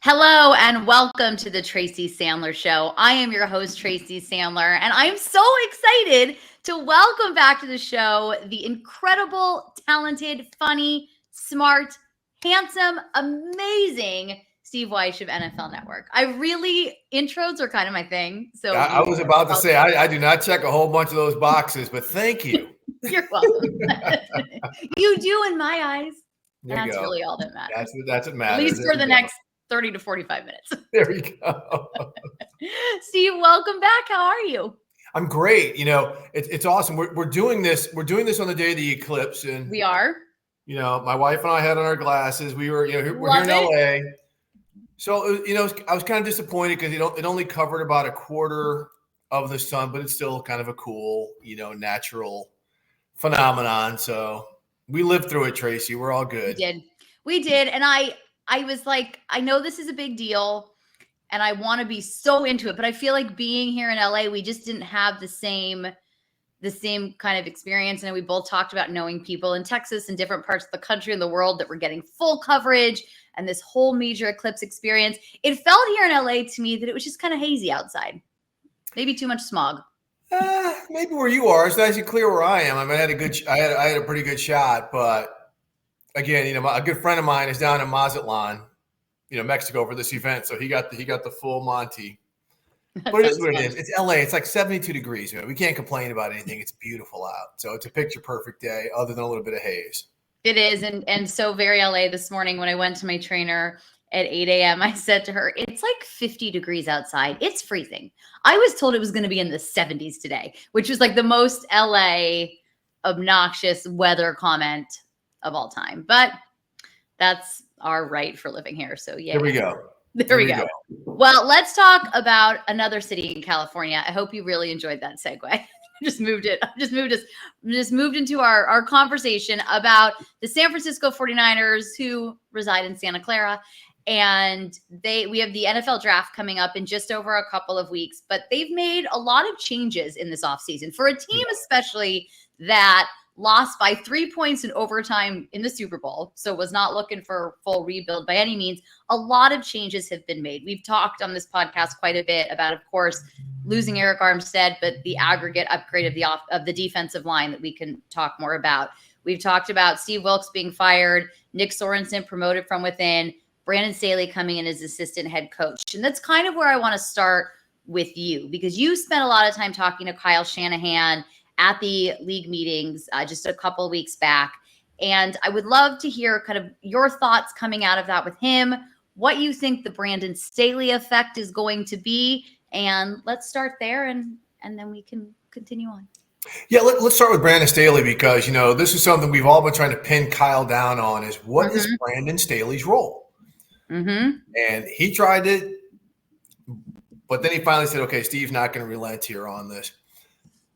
Hello and welcome to the Tracy Sandler Show. I am your host, Tracy Sandler, and I am so excited to welcome back to the show the incredible, talented, funny, smart, handsome, amazing Steve Weish of NFL Network. Intros are kind of my thing. So I was about to say, I do not check a whole bunch of those boxes, but thank you. You're welcome. You do in my eyes. There and you that's go. really all that matters. That's what matters. At least for the next 30 to 45 minutes. There we go. Steve, welcome back. How are you? I'm great. You know, it's awesome. We're doing this. We're doing this on the day of the eclipse, and we are. You know, my wife and I had on our glasses. We were, we're here in LA. So, I was kind of disappointed because it only covered about a quarter of the sun, but it's still kind of a cool, natural phenomenon. So we lived through it, Tracy. We're all good. We did. And I was like, I know this is a big deal and I want to be so into it, but I feel like being here in LA, we just didn't have the same kind of experience. And we both talked about knowing people in Texas and different parts of the country and the world that were getting full coverage and this whole major eclipse experience. It felt here in LA to me that it was just kind of hazy outside. Maybe too much smog. Maybe where you are. It's nice and clear where I am. I mean, I had a pretty good shot, but again, a good friend of mine is down in Mazatlan, Mexico for this event. So he got the full Monty. But it is what it is. It's LA. It's like 72 degrees. We can't complain about anything. It's beautiful out. So it's a picture perfect day other than a little bit of haze. It is. And so very LA this morning when I went to my trainer at 8 a.m., I said to her, it's like 50 degrees outside. It's freezing. I was told it was going to be in the 70s today, which was like the most LA obnoxious weather comment of all time. But that's our right for living here. So yeah. There we go. There we go. Well, let's talk about another city in California. I hope you really enjoyed that segue. Just moved into our conversation about the San Francisco 49ers who reside in Santa Clara. And we have the NFL draft coming up in just over a couple of weeks, but they've made a lot of changes in this offseason for a team, especially that lost by 3 points in overtime in the Super Bowl. So was not looking for full rebuild by any means. A lot of changes have been made. We've talked on this podcast quite a bit about, of course, losing Eric Armstead, but the aggregate upgrade of the defensive line that we can talk more about. We've talked about Steve Wilkes being fired, Nick Sorensen promoted from within, Brandon Staley coming in as assistant head coach. And that's kind of where I want to start with you, because you spent a lot of time talking to Kyle Shanahan at the league meetings just a couple of weeks back. And I would love to hear kind of your thoughts coming out of that with him, what you think the Brandon Staley effect is going to be. And let's start there and then we can continue on. Yeah, let's start with Brandon Staley because, this is something we've all been trying to pin Kyle down on is what is Brandon Staley's role? And he tried it, but then he finally said, okay, Steve's not going to relent here on this.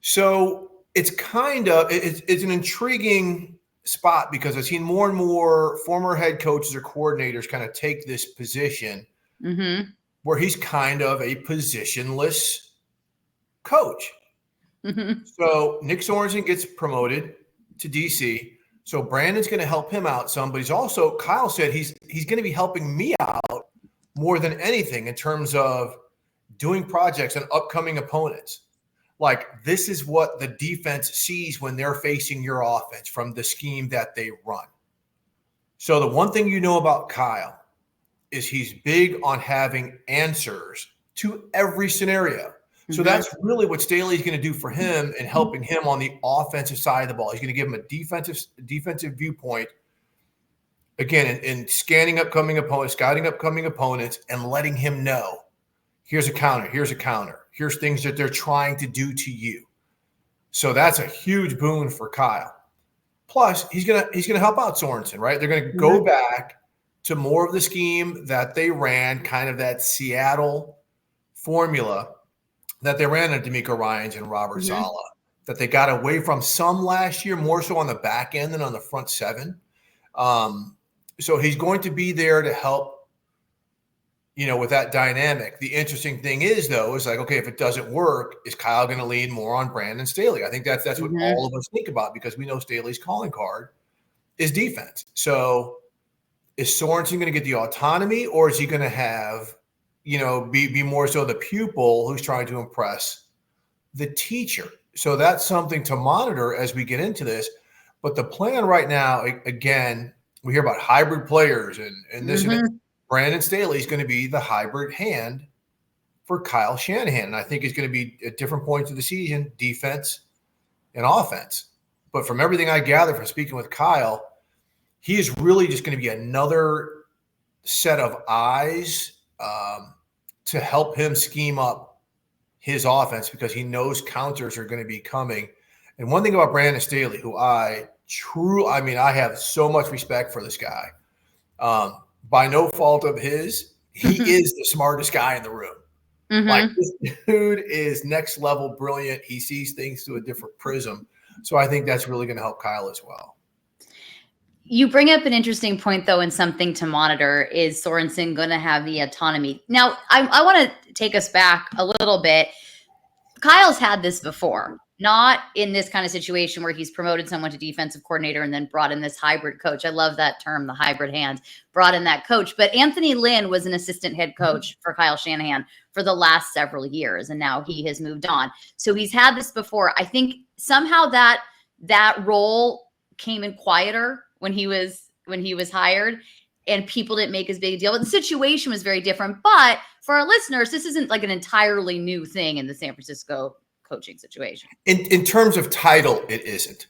So it's it's an intriguing spot because I've seen more and more former head coaches or coordinators kind of take this position where he's kind of a positionless coach. So Nick Sorensen gets promoted to DC. So Brandon's going to help him out some, but he's also, Kyle said he's going to be helping me out more than anything in terms of doing projects on upcoming opponents. Like this is what the defense sees when they're facing your offense from the scheme that they run. So the one thing about Kyle is he's big on having answers to every scenario. So that's really what Staley's going to do for him and helping him on the offensive side of the ball. He's going to give him a defensive viewpoint, again, in scanning upcoming opponents, scouting upcoming opponents, and letting him know, here's a counter, here's things that they're trying to do to you. So that's a huge boon for Kyle. Plus, he's gonna help out Sorensen, right? They're going to go back to more of the scheme that they ran, kind of that Seattle formula that they ran at D'Amico Ryans and Robert Saleh, that they got away from some last year, more so on the back end than on the front seven. So he's going to be there to help, with that dynamic. The interesting thing is, though, is like, okay, if it doesn't work, is Kyle going to lean more on Brandon Staley? I think that's what all of us think about because we know Staley's calling card is defense. So is Sorensen going to get the autonomy, or is he going to have, be more so the pupil who's trying to impress the teacher? So that's something to monitor as we get into this. But the plan right now, again, we hear about hybrid players and this and that. Brandon Staley is going to be the hybrid hand for Kyle Shanahan. And I think it's going to be at different points of the season, defense and offense. But from everything I gather from speaking with Kyle, he is really just going to be another set of eyes to help him scheme up his offense, because he knows counters are going to be coming. And one thing about Brandon Staley, who I have so much respect for this guy. By no fault of his, he is the smartest guy in the room. Like, this dude is next level brilliant. He sees things through a different prism. So I think that's really going to help Kyle as well. You bring up an interesting point, though, and something to monitor. Is Sorensen going to have the autonomy? Now, I want to take us back a little bit. Kyle's had this before, not in this kind of situation where he's promoted someone to defensive coordinator and then brought in this hybrid coach. I love that term, the hybrid hand, brought in that coach. But Anthony Lynn was an assistant head coach for Kyle Shanahan for the last several years, and now he has moved on. So he's had this before. I think somehow that role came in quieter when he was hired, and people didn't make as big a deal. But the situation was very different. But for our listeners, this isn't like an entirely new thing in the San Francisco coaching situation. In terms of title, it isn't.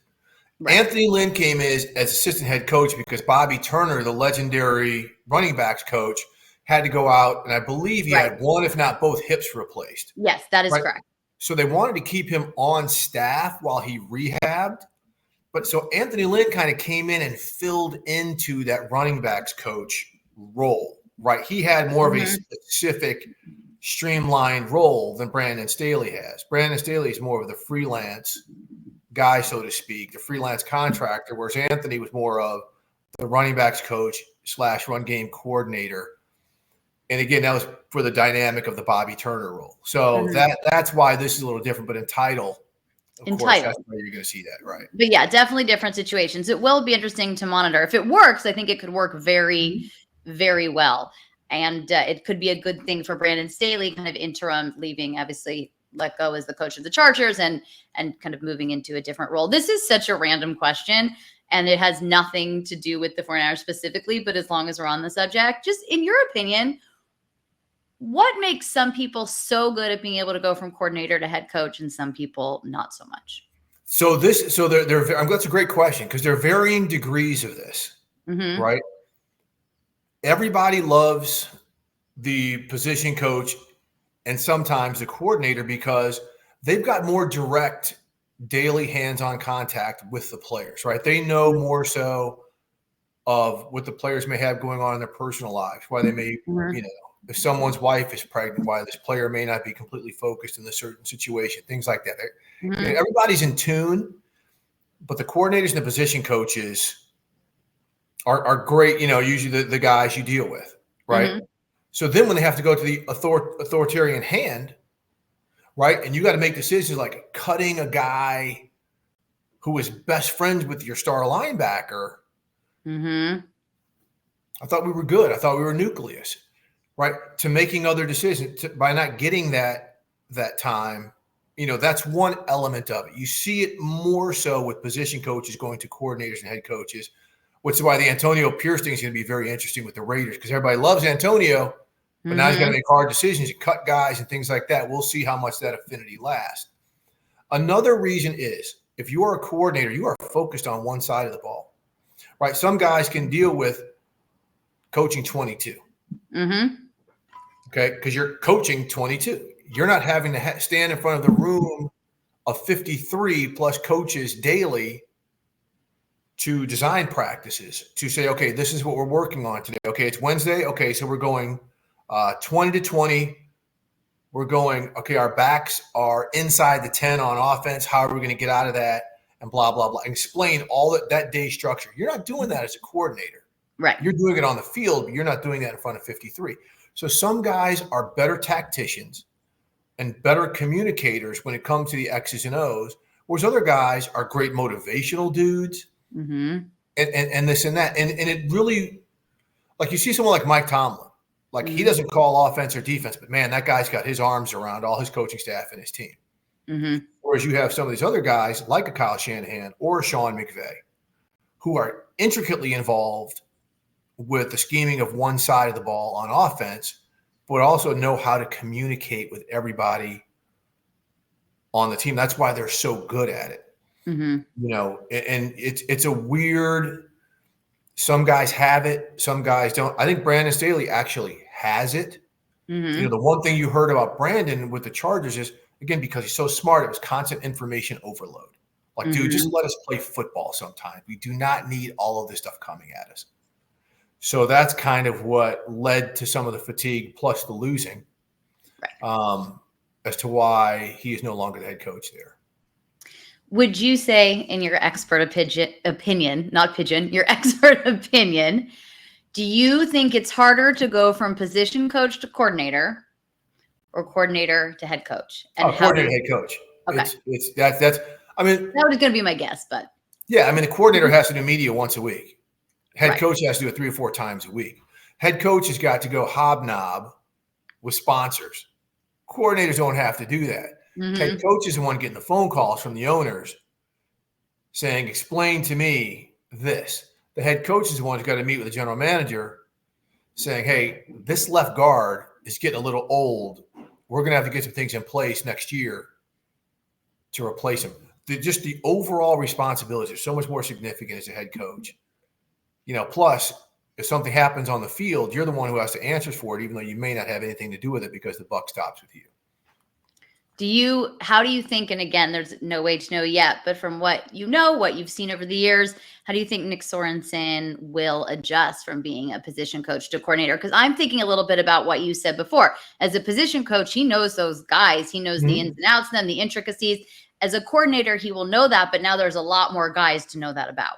Right. Anthony Lynn came as assistant head coach because Bobby Turner, the legendary running backs coach, had to go out, and I believe he had one, if not both, hips replaced. Yes, that is correct. So they wanted to keep him on staff while he rehabbed. But so Anthony Lynn kind of came in and filled into that running backs coach role, right? He had more of a specific streamlined role than Brandon Staley has. Brandon Staley is more of the freelance guy, so to speak, the freelance contractor, whereas Anthony was more of the running backs coach / run game coordinator. And again, that was for the dynamic of the Bobby Turner role. So that's why this is a little different, but in title, of course, that's where you're going to see that, right? But yeah, definitely different situations. It will be interesting to monitor. If it works, I think it could work very, very well. And it could be a good thing for Brandon Staley, kind of interim, leaving, obviously, let go as the coach of the Chargers and kind of moving into a different role. This is such a random question, and it has nothing to do with the 49ers specifically, but as long as we're on the subject, just in your opinion, what makes some people so good at being able to go from coordinator to head coach and some people not so much? So that's a great question, because there are varying degrees of this, right? Everybody loves the position coach and sometimes the coordinator because they've got more direct daily hands-on contact with the players, right? They know more so of what the players may have going on in their personal lives, why they may, if someone's wife is pregnant, why this player may not be completely focused in a certain situation, things like that. Everybody's in tune, but the coordinators and the position coaches are great, usually the guys you deal with, right? So then when they have to go to the authoritarian hand, right, and you got to make decisions like cutting a guy who is best friends with your star linebacker, I thought we were good. I thought we were nucleus, right, to making other decisions by not getting that time. That's one element of it. You see it more so with position coaches going to coordinators and head coaches, which is why the Antonio Pierce thing is going to be very interesting with the Raiders, because everybody loves Antonio, but now he's got to make hard decisions, you cut guys and things like that. We'll see how much that affinity lasts. Another reason is if you are a coordinator, you are focused on one side of the ball, right? Some guys can deal with coaching 22. Okay, because you're coaching 22. You're not having to stand in front of the room of 53 plus coaches daily to design practices, to say, okay, this is what we're working on today. Okay, it's Wednesday. Okay, so we're going 20 to 20. We're going, okay, our backs are inside the 10 on offense. How are we going to get out of that? And blah, blah, blah. And explain all that day structure. You're not doing that as a coordinator. Right. You're doing it on the field, but you're not doing that in front of 53. So some guys are better tacticians and better communicators when it comes to the X's and O's, whereas other guys are great motivational dudes and this and that. And it really, like you see someone like Mike Tomlin, like he doesn't call offense or defense, but man, that guy's got his arms around all his coaching staff and his team. Whereas you have some of these other guys like a Kyle Shanahan or a Sean McVay who are intricately involved with the scheming of one side of the ball on offense, but also know how to communicate with everybody on the team. That's why they're so good at it. You know, and it's a weird, some guys have it, some guys don't. I think Brandon Staley actually has it. You know, the one thing you heard about Brandon with the Chargers is, again, because he's so smart, it was constant information overload. Like, dude, just let us play football sometime. We do not need all of this stuff coming at us. So that's kind of what led to some of the fatigue plus the losing, as to why he is no longer the head coach there. Would you say, in your expert opinion, not pigeon, your expert opinion, do you think it's harder to go from position coach to coordinator or coordinator to head coach? And coordinator, head coach. Okay. That's, I mean, that was going to be my guess, but. Yeah. I mean, the coordinator has to do media once a week. Head coach has to do it 3 or 4 times a week. Head coach has got to go hobnob with sponsors. Coordinators don't have to do that. Head coach is the one getting the phone calls from the owners saying, explain to me this. The head coach is the one who's got to meet with the general manager saying, hey, this left guard is getting a little old. We're going to have to get some things in place next year to replace him. Just the overall responsibilities are so much more significant as a head coach. You know, plus, if something happens on the field, you're the one who has to answer for it, even though you may not have anything to do with it because the buck stops with you. How do you think, and again, there's no way to know yet, but from what you know, what you've seen over the years, how do you think Nick Sorensen will adjust from being a position coach to coordinator? Because I'm thinking a little bit about what you said before. As a position coach, he knows those guys. He knows the ins and outs of them, the intricacies. As a coordinator, he will know that, but now there's a lot more guys to know that about.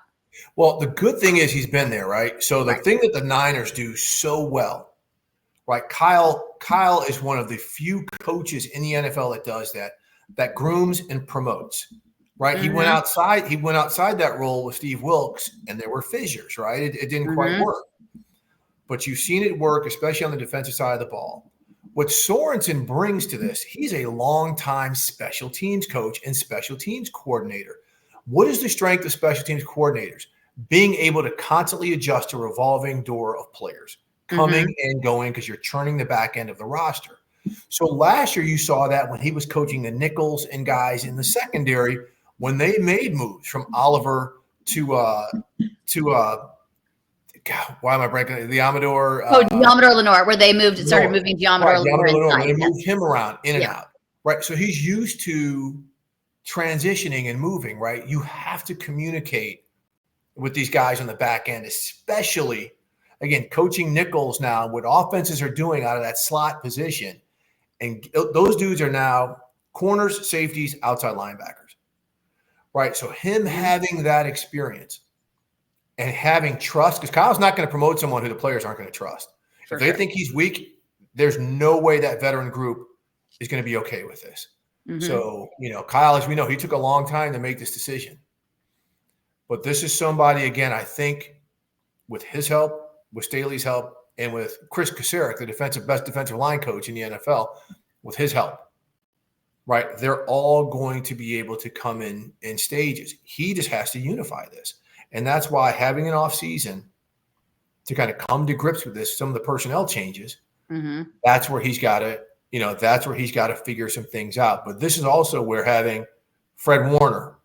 Well, the good thing is he's been there, right? So the thing that the Niners do so well, right? Kyle is one of the few coaches in the NFL that does that grooms and promotes, right? He went outside that role with Steve Wilkes, and there were fissures, right? It didn't quite work. But you've seen it work, especially on the defensive side of the ball. What Sorensen brings to this, he's a longtime special teams coach and special teams coordinator. What is the strength of special teams coordinators? Being able to constantly adjust a revolving door of players coming and going because you're churning the back end of the roster. So last year you saw that when he was coaching the nickels and guys in the secondary, when they made moves from Oliver to God, why am I breaking the Amador? Deommodore Lenoir, where they started moving Deommodore Lenoir. They moved him around in and out, right? So he's used to transitioning and moving, right? You have to communicate with these guys on the back end, especially, again, coaching nickels now, what offenses are doing out of that slot position. And those dudes are now corners, safeties, outside linebackers, right? So him having that experience and having trust, because Kyle's not going to promote someone who the players aren't going to trust. If they think he's weak, there's no way that veteran group is going to be okay with this. So, you know, Kyle, as we know, he took a long time to make this decision. But this is somebody, again, I think with his help, with Staley's help, and with Chris Kasarik, the best defensive line coach in the NFL, with his help, right? They're all going to be able to come in stages. He just has to unify this. And that's why having an off season to kind of come to grips with this, some of the personnel changes, that's where he's got to, figure some things out. But this is also where having Fred Warner,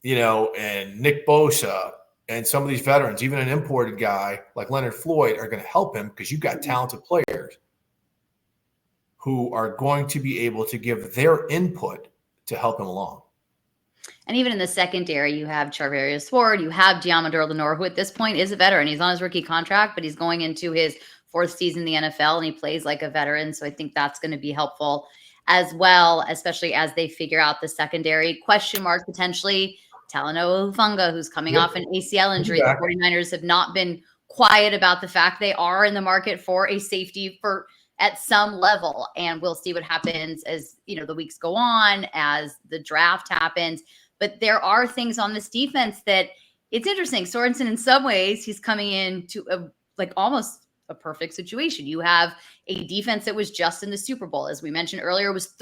and Nick Bosa and some of these veterans, even an imported guy like Leonard Floyd, are going to help him because you've got talented players who are going to be able to give their input to help him along. And even in the secondary, you have Charvarius Ward, you have Deommodore Lenoir, who at this point is a veteran. He's on his rookie contract, but he's going into his 4th season in the NFL, and he plays like a veteran. So I think that's going to be helpful as well, especially as they figure out the secondary. Question mark potentially, Talanoa Hufanga, who's coming off an ACL injury. The 49ers have not been quiet about the fact they are in the market for a safety at some level. And we'll see what happens as, the weeks go on, as the draft happens. But there are things on this defense that it's interesting. Sorensen, in some ways, he's coming in to like almost a perfect situation. You have a defense that was just in the Super Bowl, as we mentioned earlier, was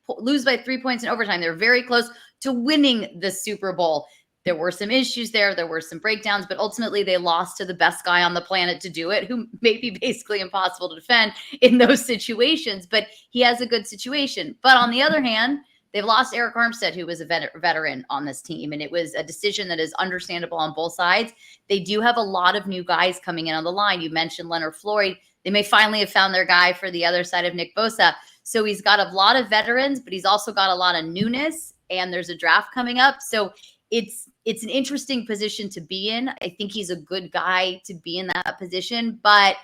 lose by 3 points in overtime. They're very close to winning the Super Bowl. There were some issues there. There were some breakdowns, but ultimately they lost to the best guy on the planet to do it, who may be basically impossible to defend in those situations, but he has a good situation. But on the other hand, they've lost Eric Armstead, who was a veteran on this team, and it was a decision that is understandable on both sides. They do have a lot of new guys coming in on the line. You mentioned Leonard Floyd. They may finally have found their guy for the other side of Nick Bosa. So he's got a lot of veterans, but he's also got a lot of newness, and there's a draft coming up. So it's an interesting position to be in. I think he's a good guy to be in that position, but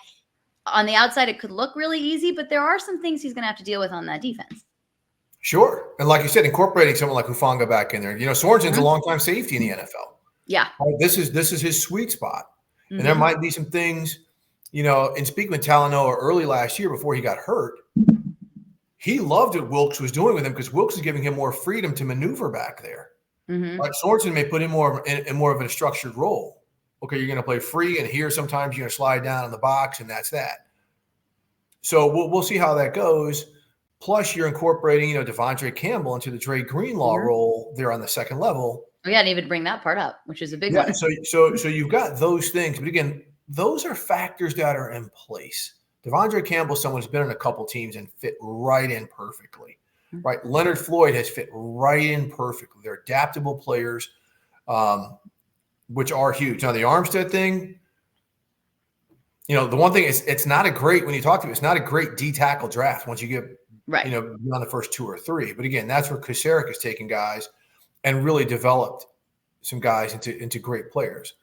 on the outside, it could look really easy, but there are some things he's going to have to deal with on that defense. Sure. And like you said, incorporating someone like Hufanga back in there. You know, Sorensen's a long-time safety in the NFL. Yeah. This is his sweet spot. And there might be some things, you know, in speaking with Talanoa early last year before he got hurt, he loved what Wilks was doing with him because Wilks is giving him more freedom to maneuver back there. Like Sorensen may put him in more of a structured role. Okay, you're going to play free, and here sometimes you're going to slide down in the box, and that's that. So we'll see how that goes. Plus, you're incorporating, you know, Devondre Campbell into the Dre Greenlaw role there on the second level. We hadn't even bring that part up, which is a big one. So you've got those things, but again, those are factors that are in place. Devondre Campbell, someone who's been in a couple teams and fit right in perfectly. Right, Leonard Floyd has fit right in perfectly. They're adaptable players, which are huge. Now the Armstead thing, you know, the one thing is it's not a great when you talk to him, it's not a great D tackle draft once you get you know beyond the first 2 or 3. But again, that's where Kucerik has taken guys and really developed some guys into great players.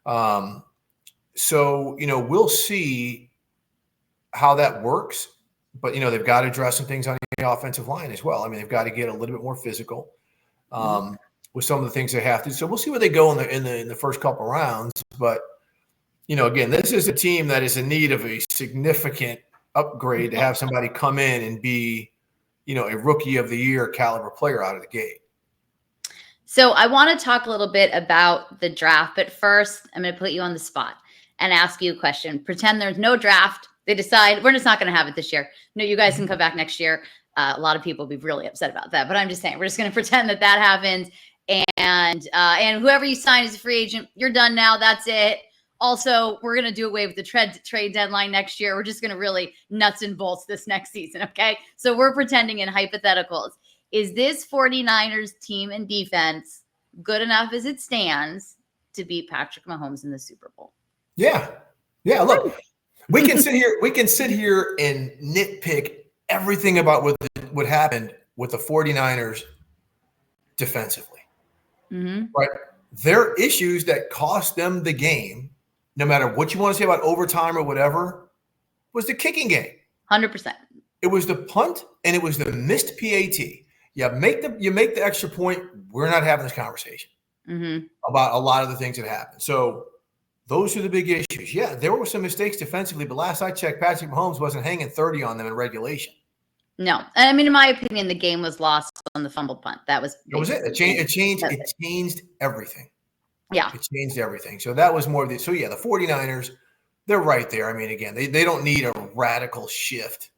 So you know we'll see how that works. But, you know, they've got to address some things on the offensive line as well. I mean, they've got to get a little bit more physical with some of the things they have to. So we'll see where they go in the first couple rounds. But, you know, again, this is a team that is in need of a significant upgrade to have somebody come in and be, you know, a rookie of the year caliber player out of the gate. So I want to talk a little bit about the draft. But first, I'm going to put you on the spot and ask you a question. Pretend there's no draft. They decide we're just not going to have it this year. No, you guys can come back next year. A lot of people will be really upset about that, but I'm just saying we're just going to pretend that happens. And whoever you sign as a free agent, you're done now. That's it. Also, we're going to do away with the trade deadline next year. We're just going to really nuts and bolts this next season. Okay. So we're pretending in hypotheticals. Is this 49ers team and defense good enough as it stands to beat Patrick Mahomes in the Super Bowl? Yeah. Yeah. Look. We can sit here and nitpick everything about what happened with the 49ers defensively. Right? There are issues that cost them the game, no matter what you want to say about overtime or whatever, was the kicking game. 100%. It was the punt and it was the missed PAT. You make the extra point, we're not having this conversation about a lot of the things that happened. So those are the big issues. Yeah, there were some mistakes defensively, but last I checked, Patrick Mahomes wasn't hanging 30 on them in regulation. No. I mean, in my opinion, the game was lost on the fumbled punt. That was it. It changed everything. Yeah. It changed everything. So that was more of the – so, yeah, the 49ers, they're right there. I mean, again, they don't need a radical shift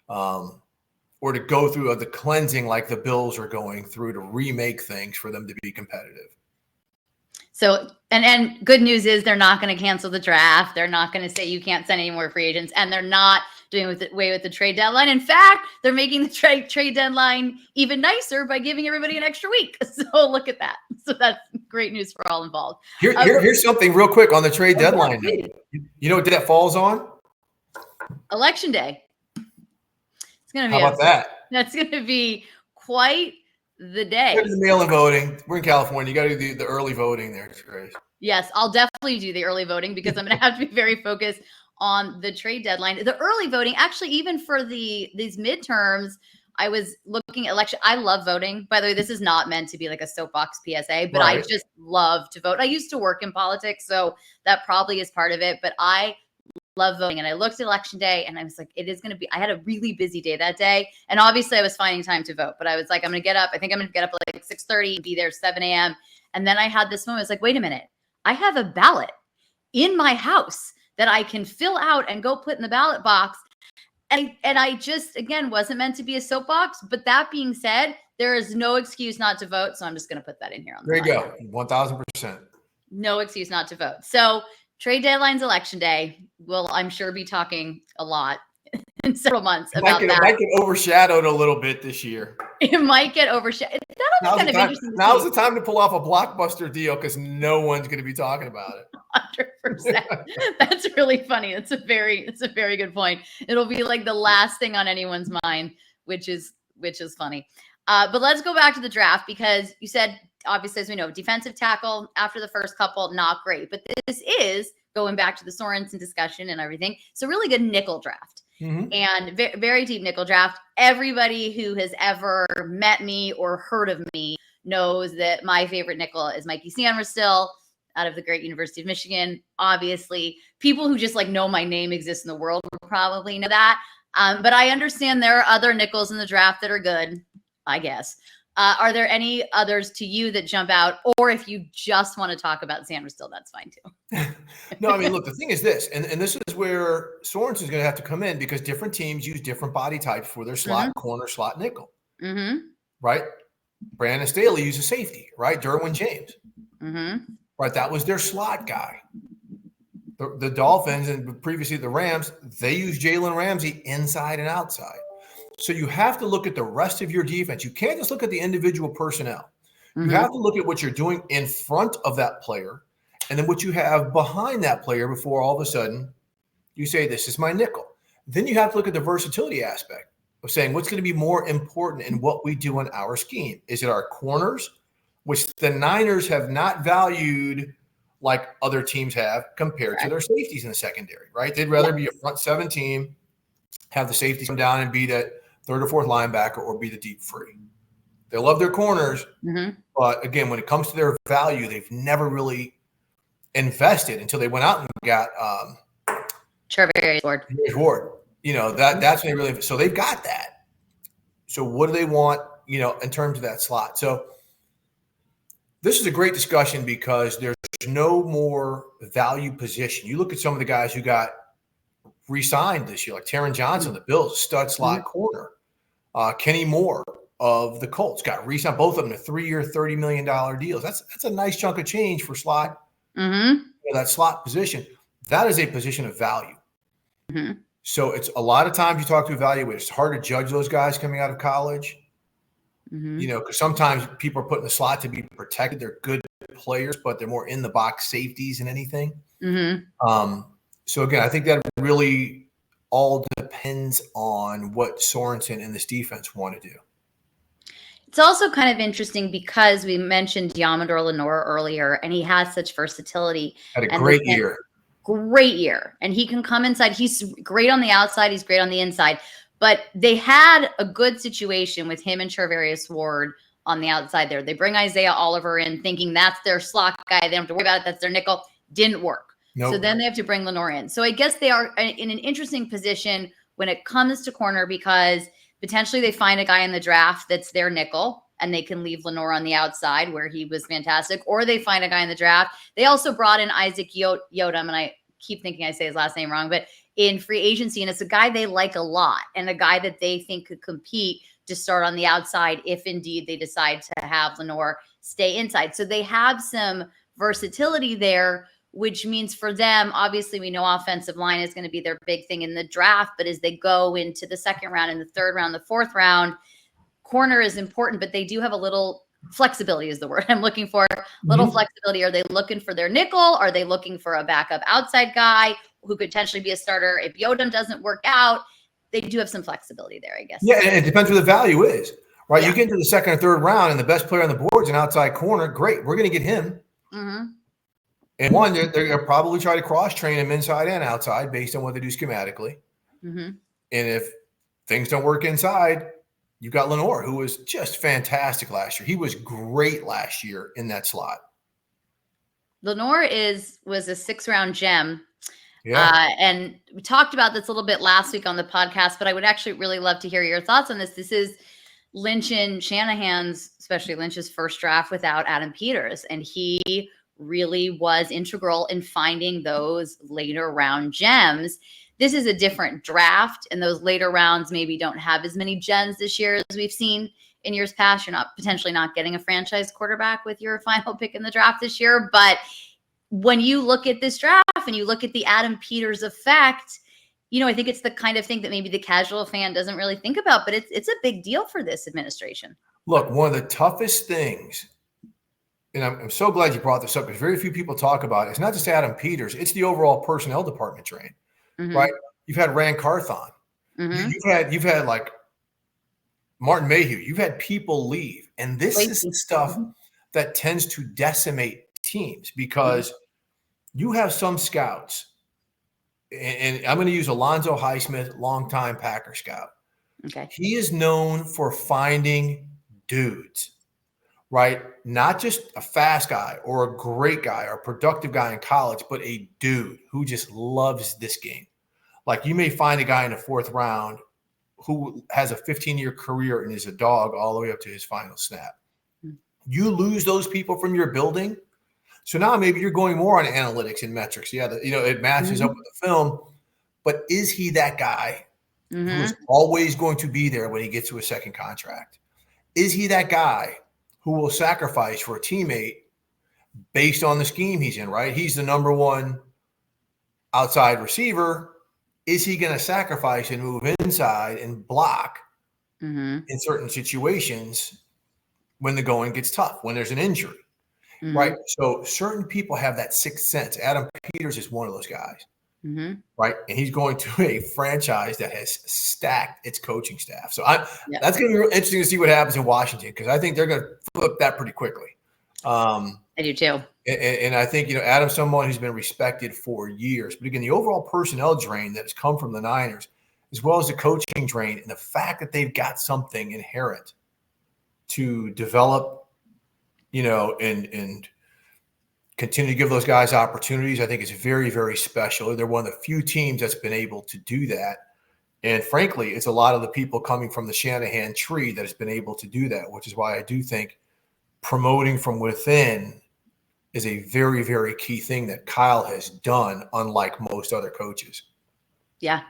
or to go through the cleansing like the Bills are going through to remake things for them to be competitive. So, and good news is they're not going to cancel the draft. They're not going to say you can't send any more free agents, and they're not doing away with the trade deadline. In fact, they're making the trade deadline even nicer by giving everybody an extra week. So look at that. So that's great news for all involved. Here's something real quick on the trade deadline. You know what that falls on? Election day. It's going to be How about that? That's going to be quite the day. The mail-in voting. We're in California. You got to do the early voting there. It's great. Yes, I'll definitely do the early voting because I'm going to have to be very focused on the trade deadline. The early voting, actually, even for these midterms, I was looking at election. I love voting. By the way, this is not meant to be like a soapbox PSA, but right. I just love to vote. I used to work in politics, so that probably is part of it. But I love voting. And I looked at election day and I was like, it is going to be, I had a really busy day that day. And obviously I was finding time to vote, but I was like, I'm going to get up. I think I'm going to get up at like 6:30 and be there 7 a.m. And then I had this moment. I was like, wait a minute. I have a ballot in my house that I can fill out and go put in the ballot box. And I just, again, wasn't meant to be a soapbox. But that being said, there is no excuse not to vote. So I'm just going to put that in here. There you go. 1,000%. No excuse not to vote. So trade deadline's election day. We'll, I'm sure, be talking a lot in several months about that. It might get overshadowed a little bit this year. It might get overshadowed. That'll be kind of interesting. Now's the time to pull off a blockbuster deal because no one's going to be talking about it. 100%. That's really funny. It's a very good point. It'll be like the last thing on anyone's mind, which is funny. But let's go back to the draft, because you said, obviously, as we know, defensive tackle after the first couple, not great. But this is going back to the Sorensen discussion and everything. It's a really good nickel draft. Mm-hmm. And very deep nickel draft. Everybody who has ever met me or heard of me knows that my favorite nickel is Mikey Sainristil out of the great University of Michigan. Obviously, people who just like know my name exists in the world will probably know that. But I understand there are other nickels in the draft that are good, I guess. Are there any others to you that jump out? Or if you just want to talk about Sainristil, that's fine too. No, I mean, look, the thing is this, and this is where Sorensen is going to have to come in, because different teams use different body types for their slot, mm-hmm. corner, slot, nickel. Mm-hmm. Right? Brandon Staley uses safety, right? Derwin James. Mm-hmm. Right? That was their slot guy. The Dolphins and previously the Rams, they use Jalen Ramsey inside and outside. So you have to look at the rest of your defense. You can't just look at the individual personnel. Mm-hmm. You have to look at what you're doing in front of that player and then what you have behind that player before all of a sudden you say, this is my nickel. Then you have to look at the versatility aspect of saying what's going to be more important in what we do in our scheme. Is it our corners, which the Niners have not valued like other teams have compared to their safeties in the secondary, right? They'd rather be a front seven team, have the safeties come down and be that third or fourth linebacker, or be the deep free. They love their corners, mm-hmm. but again, when it comes to their value, they've never really invested until they went out and got Charvarius Ward. You know, that's when they really – so they've got that. So what do they want, you know, in terms of that slot? So this is a great discussion because there's no more value position. You look at some of the guys who got re-signed this year, like Taron Johnson, the Bills, stud slot mm-hmm. corner. Kenny Moore of the Colts got re-signed, both of them to 3-year, $30 million deals. That's a nice chunk of change for slot. Mm-hmm. You know, that slot position. That is a position of value. Mm-hmm. So it's a lot of times you talk to evaluators. It's hard to judge those guys coming out of college. Mm-hmm. You know, because sometimes people are put in the slot to be protected. They're good players, but they're more in the box safeties than anything. Mm-hmm. So again, I think that really all depends on what Sorensen and this defense want to do. It's also kind of interesting because we mentioned Diamador Lenoir earlier, and he has such versatility. Had a great year. Great year. And he can come inside. He's great on the outside. He's great on the inside. But they had a good situation with him and Charvarius Ward on the outside there. They bring Isaiah Oliver in thinking that's their slot guy. They don't have to worry about it. That's their nickel. Didn't work. Nope. So then they have to bring Lenoir in. So I guess they are in an interesting position when it comes to corner, because potentially they find a guy in the draft that's their nickel and they can leave Lenoir on the outside where he was fantastic, or they find a guy in the draft. They also brought in Isaac Yodom, and I keep thinking I say his last name wrong, but in free agency, and it's a guy they like a lot and a guy that they think could compete to start on the outside if indeed they decide to have Lenoir stay inside. So they have some versatility there, which means for them, obviously we know offensive line is going to be their big thing in the draft, but as they go into the second round and the third round, the fourth round, corner is important, but they do have a little flexibility is the word I'm looking for. Little flexibility. Are they looking for their nickel? Are they looking for a backup outside guy who could potentially be a starter? If Yodom doesn't work out, they do have some flexibility there, I guess. Yeah, and it depends where the value is, right? Yeah. You get into the second or third round and the best player on the board is an outside corner. Great. We're going to get him. Mm-hmm. And one, they're going to probably try to cross-train him inside and outside based on what they do schematically. Mm-hmm. And if things don't work inside, you've got Lenoir, who was just fantastic last year. He was great last year in that slot. Lenoir was a 6th-round gem. Yeah. And we talked about this a little bit last week on the podcast, but I would actually really love to hear your thoughts on this. This is Lynch and Shanahan's, especially Lynch's first draft without Adam Peters. And he really was integral in finding those later round gems. This is a different draft, and those later rounds maybe don't have as many gems this year as we've seen in years past. You're not potentially not getting a franchise quarterback with your final pick in the draft this year. But when you look at this draft and you look at the Adam Peters effect, I think it's the kind of thing that maybe the casual fan doesn't really think about, but it's a big deal for this administration. Look, one of the toughest things, and I'm so glad you brought this up because very few people talk about it. It's not just Adam Peters. It's the overall personnel department drain, right? You've had Rand Carthon. You've had like Martin Mayhew. You've had people leave. And this is the stuff that tends to decimate teams because you have some scouts, and I'm going to use Alonzo Highsmith, longtime Packer scout. Okay. He is known for finding dudes, right? Not just a fast guy or a great guy or a productive guy in college, but a dude who just loves this game. Like you may find a guy in the 4th round who has a 15-year career and is a dog all the way up to his final snap. You lose those people from your building. So now maybe you're going more on analytics and metrics. Yeah, it matches up with the film. But is he that guy who is always going to be there when he gets to a second contract? Is he that guy who will sacrifice for a teammate based on the scheme he's in, right? He's the number 1 outside receiver. Is he going to sacrifice and move inside and block in certain situations when the going gets tough, when there's an injury, right? So certain people have that sixth sense. Adam Peters is one of those guys, right? And he's going to a franchise that has stacked its coaching staff. So that's going to be real interesting to see what happens in Washington because I think they're going to flip that pretty quickly. I do too. And I think, Adam's someone who's been respected for years. But again, the overall personnel drain that has come from the Niners, as well as the coaching drain and the fact that they've got something inherent to develop, and continue to give those guys opportunities, I think is very, very special. They're one of the few teams that's been able to do that. And frankly, it's a lot of the people coming from the Shanahan tree that has been able to do that, which is why I do think promoting from within is a very, very key thing that Kyle has done, unlike most other coaches. Yeah,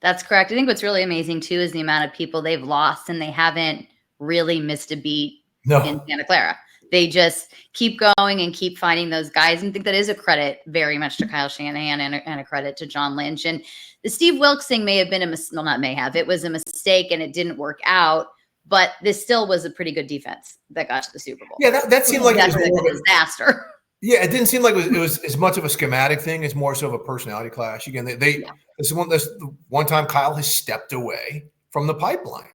that's correct. I think what's really amazing too is the amount of people they've lost and they haven't really missed a beat in Santa Clara. They just keep going and keep finding those guys. And I think that is a credit very much to Kyle Shanahan and a credit to John Lynch. And the Steve Wilks thing may have been it was a mistake and it didn't work out. But this still was a pretty good defense that got to the Super Bowl. Yeah, that seemed like it was more a disaster. Yeah, it didn't seem like it was as much of a schematic thing as more so of a personality clash. Again, this is the one time Kyle has stepped away from the pipeline.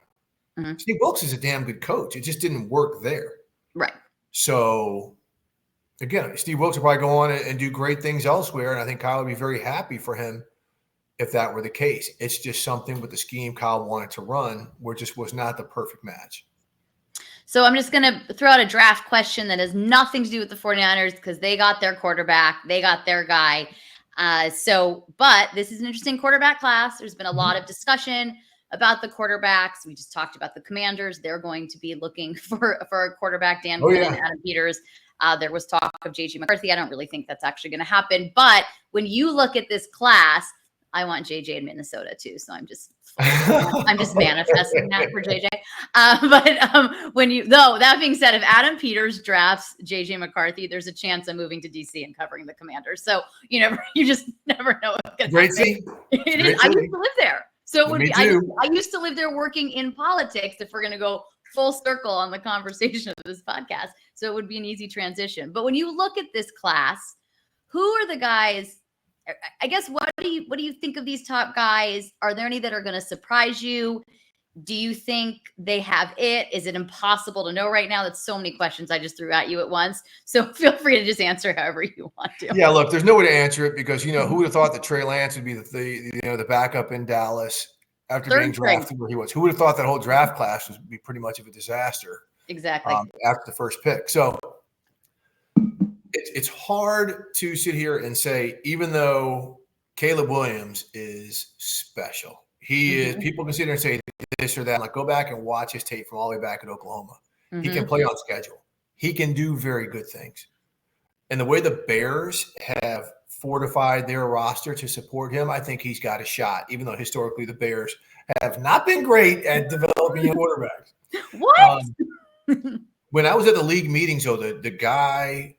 Steve Wilks is a damn good coach. It just didn't work there. Right. So, again, Steve Wilks will probably go on and do great things elsewhere, and I think Kyle would be very happy for him if that were the case. It's just something with the scheme Kyle wanted to run where it just was not the perfect match. So I'm just going to throw out a draft question that has nothing to do with the 49ers because they got their quarterback. They got their guy. But this is an interesting quarterback class. There's been a lot of discussion about the quarterbacks. We just talked about the Commanders. They're going to be looking for a quarterback, Dan Quinn and Adam Peters. There was talk of JJ McCarthy. I don't really think that's actually going to happen. But when you look at this class, I want JJ in Minnesota too. So I'm just manifesting that for JJ. That being said, if Adam Peters drafts JJ McCarthy, there's a chance of moving to DC and covering the Commanders. So you just never know what's going to happen. It is. I used to live there. So it would be, I used to live there working in politics if we're going to go full circle on the conversation of this podcast. So it would be an easy transition. But when you look at this class, who are the guys? I guess, what do you think of these top guys? Are there any that are going to surprise you? Do you think they have it? Is it impossible to know right now? That's so many questions I just threw at you at once. So feel free to just answer however you want to. Yeah, look, there's no way to answer it because, who would have thought that Trey Lance would be the backup in Dallas after being drafted where he was? Who would have thought that whole draft class would be pretty much of a disaster? Exactly. After the first pick. So it's hard to sit here and say, even though Caleb Williams is special, he is, people can sit there and say this or that. Like, go back and watch his tape from all the way back at Oklahoma. He can play on schedule. He can do very good things. And the way the Bears have fortified their roster to support him, I think he's got a shot, even though historically the Bears have not been great at developing quarterbacks. What? When I was at the league meetings, though, the guy,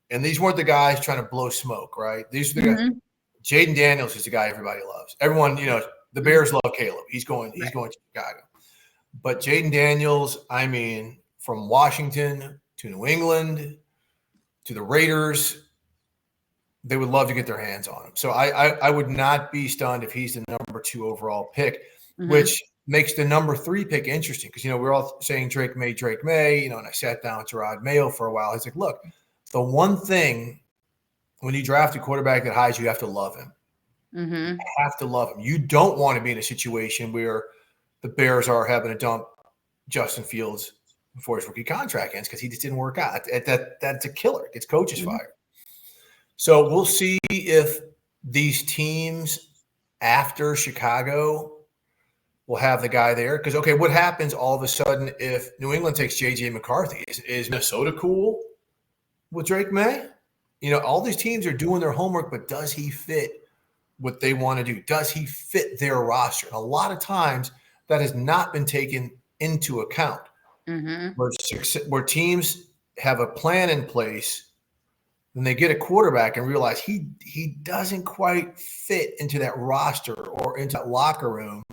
and these weren't the guys trying to blow smoke, right? These are the guys. Jaden Daniels is the guy everybody loves. Everyone, the Bears love Caleb. He's going to Chicago. But Jaden Daniels, I mean, from Washington to New England to the Raiders, they would love to get their hands on him. So I would not be stunned if he's the number 2 overall pick, which makes the number 3 pick interesting because, we're all saying Drake May, and I sat down with Gerard Mayo for a while. He's like, look, the one thing when you draft a quarterback that highs, you have to love him. You have to love him. You don't want to be in a situation where the Bears are having to dump Justin Fields before his rookie contract ends because he just didn't work out. That's a killer. It gets coaches fired. So we'll see if these teams after Chicago will have the guy there. Because, okay, what happens all of a sudden if New England takes J.J. McCarthy? Is Minnesota cool with Drake May? All these teams are doing their homework, but does he fit what they want to do? Does he fit their roster? And a lot of times that has not been taken into account. Where teams have a plan in place, and they get a quarterback and realize he doesn't quite fit into that roster or into that locker room,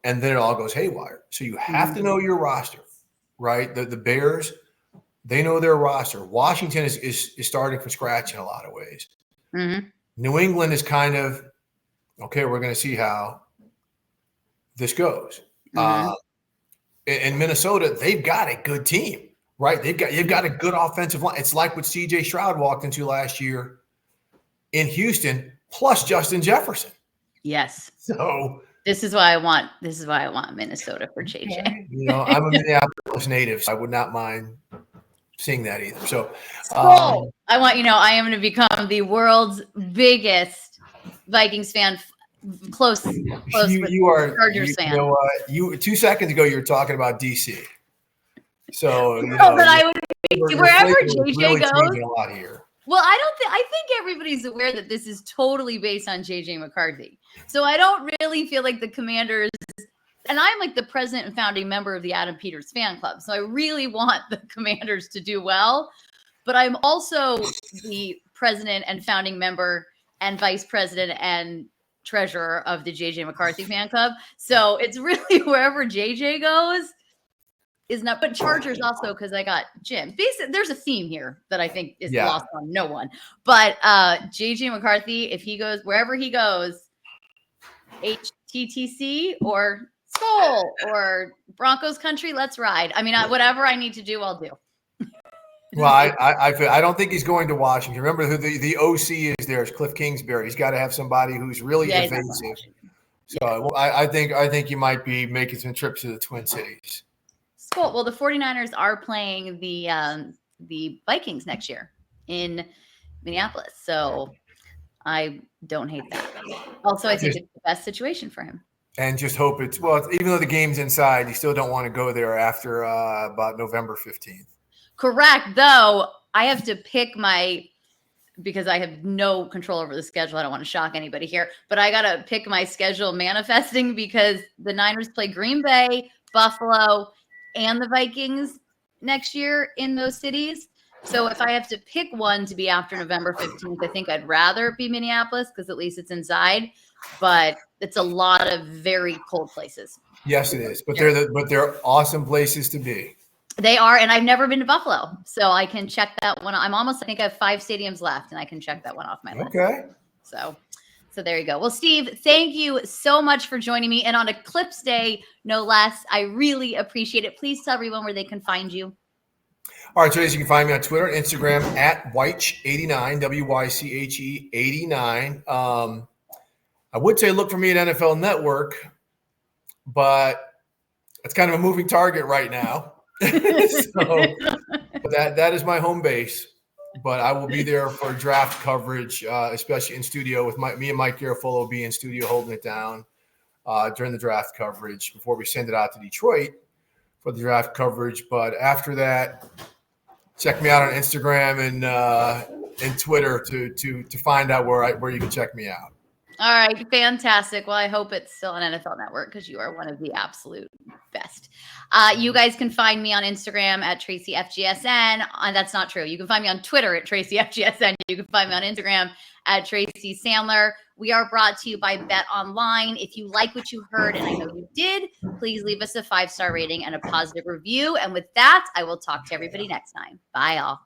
and then it all goes haywire. So you have to know your roster, right? The Bears, they know their roster. Washington is starting from scratch in a lot of ways. New England is kind of, okay, we're going to see how this goes. In Minnesota, they've got a good team, right? They've got a good offensive line. It's like what C.J. Stroud walked into last year in Houston, plus Justin Jefferson. Yes. So this is why I want Minnesota for JJ. I'm a Minneapolis native, so I would not mind seeing that either. So I want I am going to become the world's biggest Vikings fan. Close you are Chargers fan. 2 seconds ago you were talking about DC. So but I would wherever JJ really goes. A lot here. Well, I think everybody's aware that this is totally based on JJ McCarthy. So I don't really feel like the Commanders, and I'm like the president and founding member of the Adam Peters fan club. So I really want the Commanders to do well, but I'm also the president and founding member and vice president and treasurer of the JJ McCarthy fan club. So it's really wherever JJ goes is not, but Chargers also, because I got Jim. Basically, there's a theme here that I think is lost on no one. But JJ McCarthy, if he goes wherever he goes, HTTC or Skull or Broncos country, let's ride. I mean, whatever I need to do, I'll do. Well, I don't think he's going to Washington. Remember who the OC is there is Cliff Kingsbury. He's got to have somebody who's really evasive. So I think you might be making some trips to the Twin Cities. Cool. Well, the 49ers are playing the Vikings next year in Minneapolis. So I don't hate that. Also, I think it's the best situation for him. And just hope even though the game's inside, you still don't want to go there after about November 15th. Correct. Though I have to pick because I have no control over the schedule. I don't want to shock anybody here, but I got to pick my schedule manifesting because the Niners play Green Bay, Buffalo, and the Vikings next year in those cities. So if I have to pick one to be after November 15th, I think I'd rather it be Minneapolis because at least it's inside, but it's a lot of very cold places. Yes, it is. But they're awesome places to be. They are, and I've never been to Buffalo, so I can check that one. I think I have 5 stadiums left, and I can check that one off my list. Okay. So there you go. Well, Steve, thank you so much for joining me, and on Eclipse Day, no less. I really appreciate it. Please tell everyone where they can find you. All right, so you can find me on Twitter and Instagram at Wyche89, WYCHE 89. I would say look for me at NFL Network, but it's kind of a moving target right now. So that is my home base, but I will be there for draft coverage, especially in studio with me and Mike Garafolo will be in studio holding it down during the draft coverage before we send it out to Detroit for the draft coverage. But after that, check me out on Instagram and and Twitter to find out where you can check me out. All right, fantastic. Well, I hope it's still on NFL Network because you are one of the absolute best. You guys can find me on Instagram at TracyFGSN. That's not true. You can find me on Twitter at TracyFGSN. You can find me on Instagram at Tracy Sandler. We are brought to you by Bet Online. If you like what you heard, and I know you did, please leave us a 5-star rating and a positive review. And with that, I will talk to everybody next time. Bye, all.